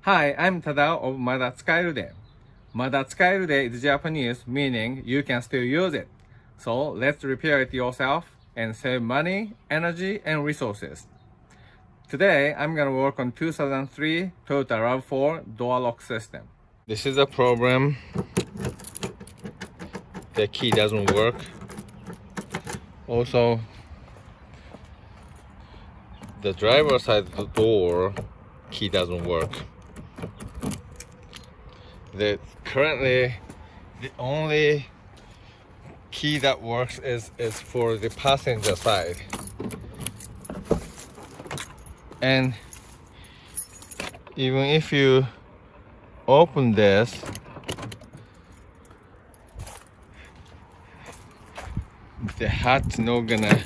Hi, I'm Tada of Mada-tsukaeru-de. Mada-tsukaeru-de is Japanese, meaning you can still use it. So let's repair it yourself and save money, energy, and resources. Today, I'm gonna work on 2003 Toyota Rav4 door lock system. This is a problem. The key doesn't work. Also, the driver's side of the door key doesn't work. Currently, the only key that works is for the passenger side. And even if you open this, the hat's not gonna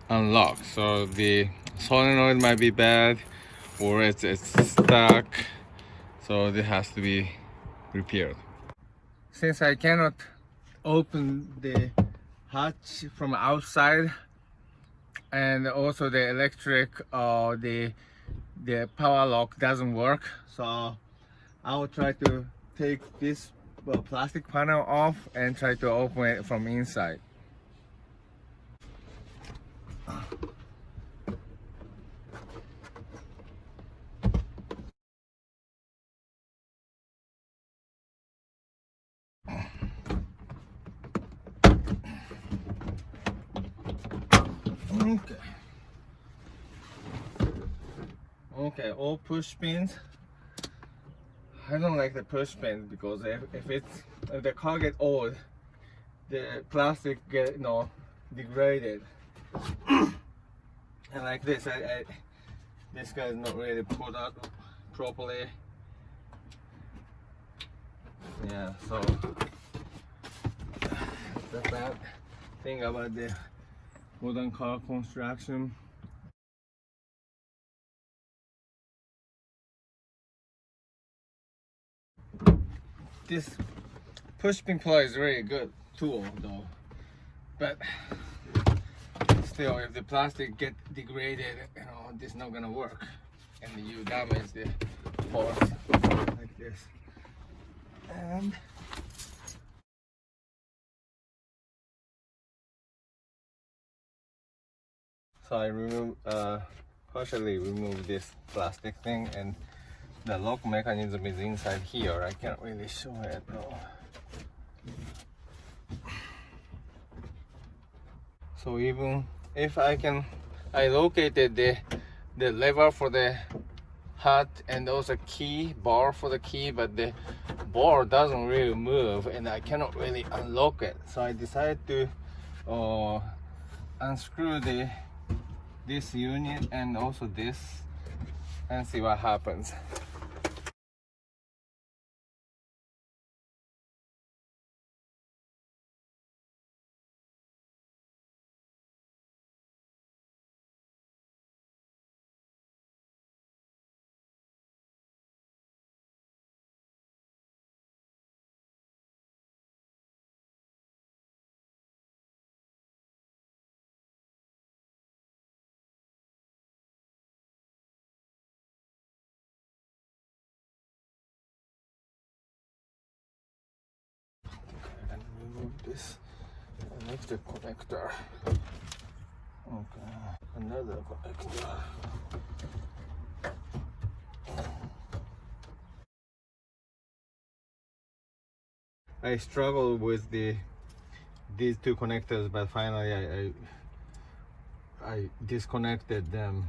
unlock. So the solenoid might be bad, or it's stuck. So it has to be repaired. Since I cannot open the hatch from outside, and also the electric or the power lock doesn't work, so I will try to take this plastic panel off and try to open it from inside. Okay, all push pins. I don't like the push pins because if the car get old, the plastic get degraded. And like this, this guy is not really put out properly. Yeah, so the bad thing about the modern car construction. This push pin plier is a really good tool though, but still, if the plastic get degraded, this is not gonna work, and you damage the parts like this. And so I partially remove this plastic thing, and the lock mechanism is inside here. I can't really show it though. So even if I located the lever for the hat and also key bar for the key, but the bar doesn't really move and I cannot really unlock it. So I decided to unscrew this unit and also this and see what happens. And remove this electric connector. Okay, another connector. I struggled with these two connectors, but finally I disconnected them.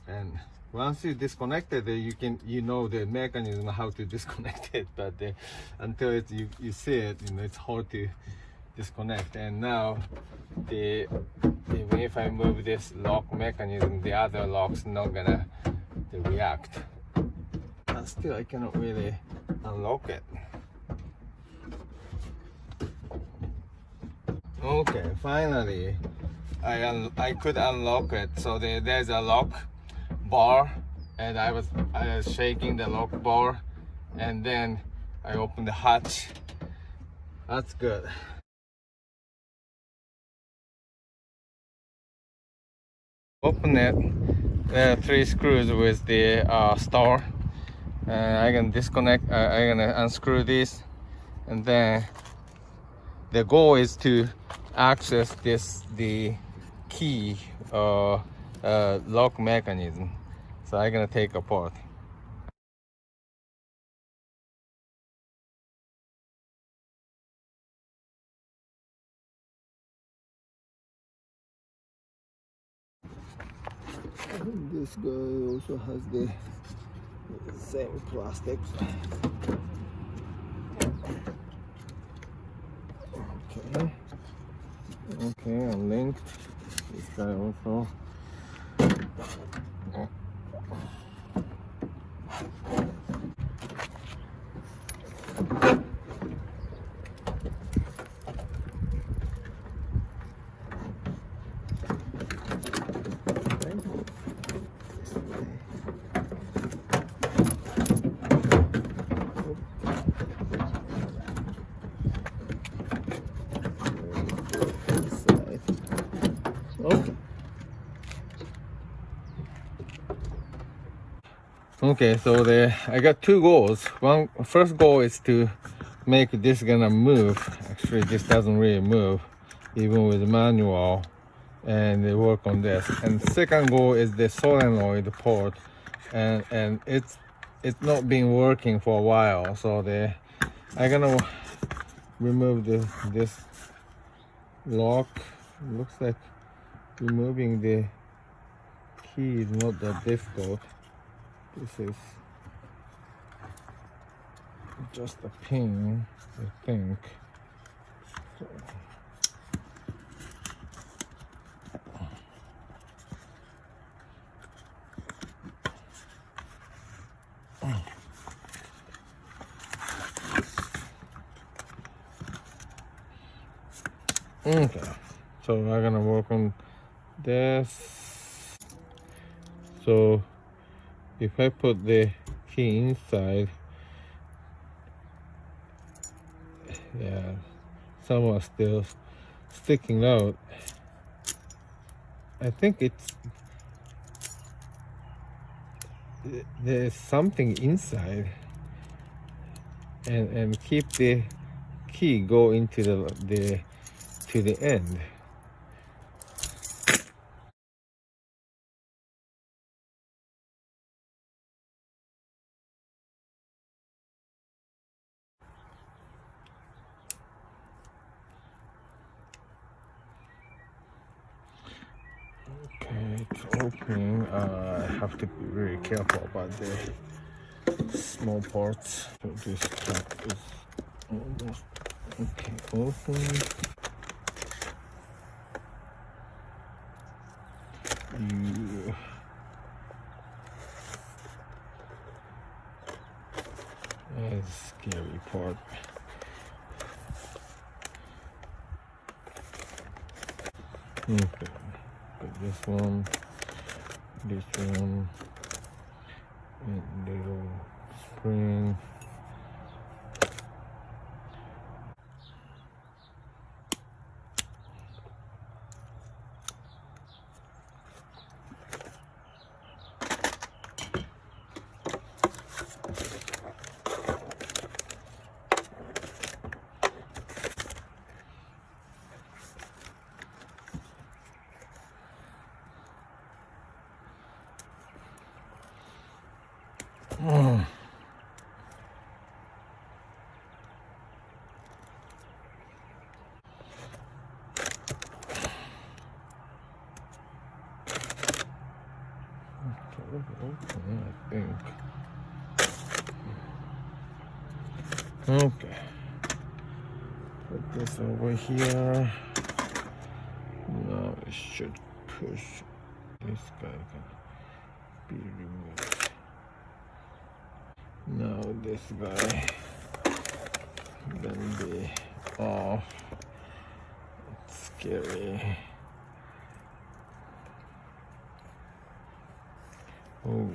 And once you disconnect it, you know the mechanism how to disconnect it, but until you see it, it's hard to disconnect. And now even if I move this lock mechanism, the other lock's not gonna react. But still, I cannot really unlock it. Okay, finally I could unlock it. So there's a lock bar, and I was shaking the lock bar, and then I opened the hatch. That's good. Open it, 3 screws with the star. I can disconnect. I'm gonna unscrew this, and then the goal is to access the key lock mechanism. So I'm gonna take apart. This guy also has the same plastic. Okay, I'm linked. This guy also. Okay, so I got 2 goals. First goal is to make this gonna move. Actually, this doesn't really move, even with manual, and they work on this. And second goal is the solenoid port, and it's not been working for a while. So I'm gonna remove this lock. Looks like removing the key is not that difficult. This is just a pin, I think. So. Okay, so I'm gonna work on this. So if I put the key inside, yeah, some are still sticking out. I think there's something inside, and keep the key go into the to the end. Okay, it's opening. I have to be very careful about the small parts. So this cap is almost okay. Open. That's the scary part. Okay, got this one, and little spring. I think. Okay. Put this over here. Now it should push. This guy can be removed. Now this guy can be off. It's scary. Oh,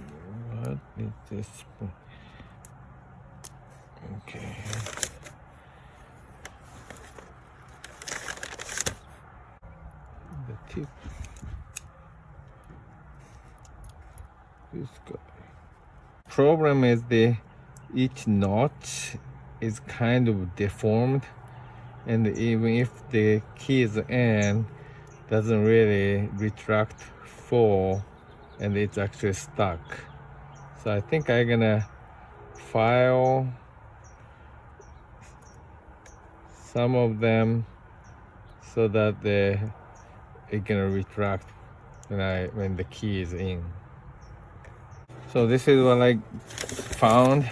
what is this? Okay. The tip. This guy. Problem is each notch is kind of deformed, and even if the key's end doesn't really retract full, and it's actually stuck. So I think I'm gonna file some of them so that it gonna retract when the key is in. So this is what I found.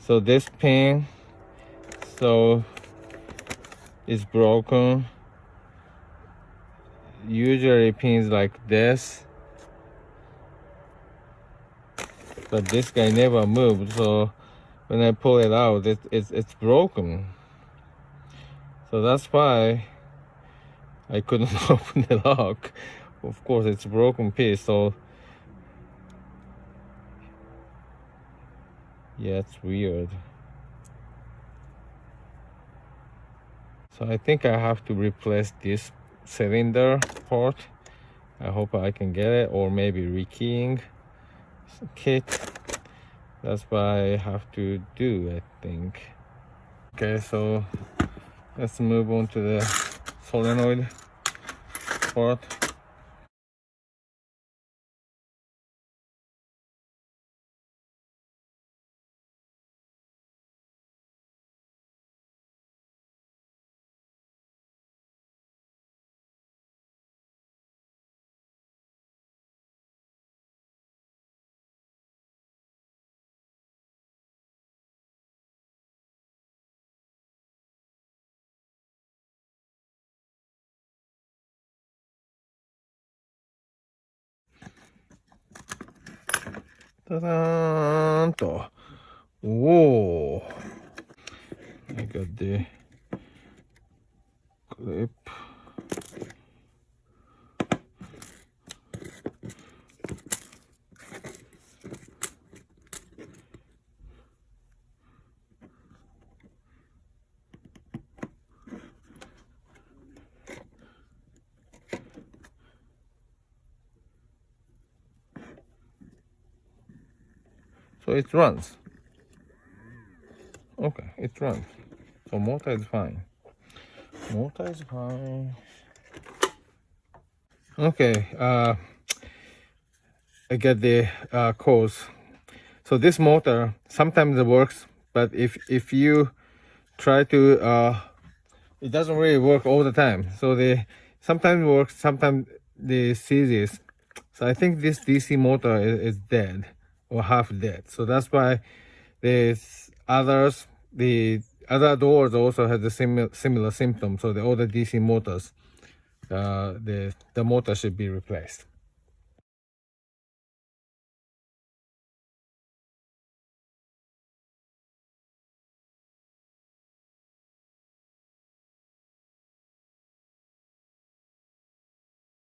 So this pin, so it's broken. Usually pins like this, but this guy never moved. So when I pull it out, it's broken. So that's why I couldn't open the lock. Of course, it's a broken piece. So yeah, it's weird. So I think I have to replace this cylinder part. I hope I can get it, or maybe rekeying kit. That's what I have to do, I think. Okay, so let's move on to the solenoid part. Ta-da! Whoa! I got the clip. So it runs. Okay, it runs. So motor is fine. Motor is fine. Okay, I get the codes. So this motor sometimes it works, but if you try to, it doesn't really work all the time. So sometimes works, sometimes the seizes. So I think this DC motor is dead or half dead. So that's why the other doors also have the similar symptoms. So all the DC motors, the motor should be replaced.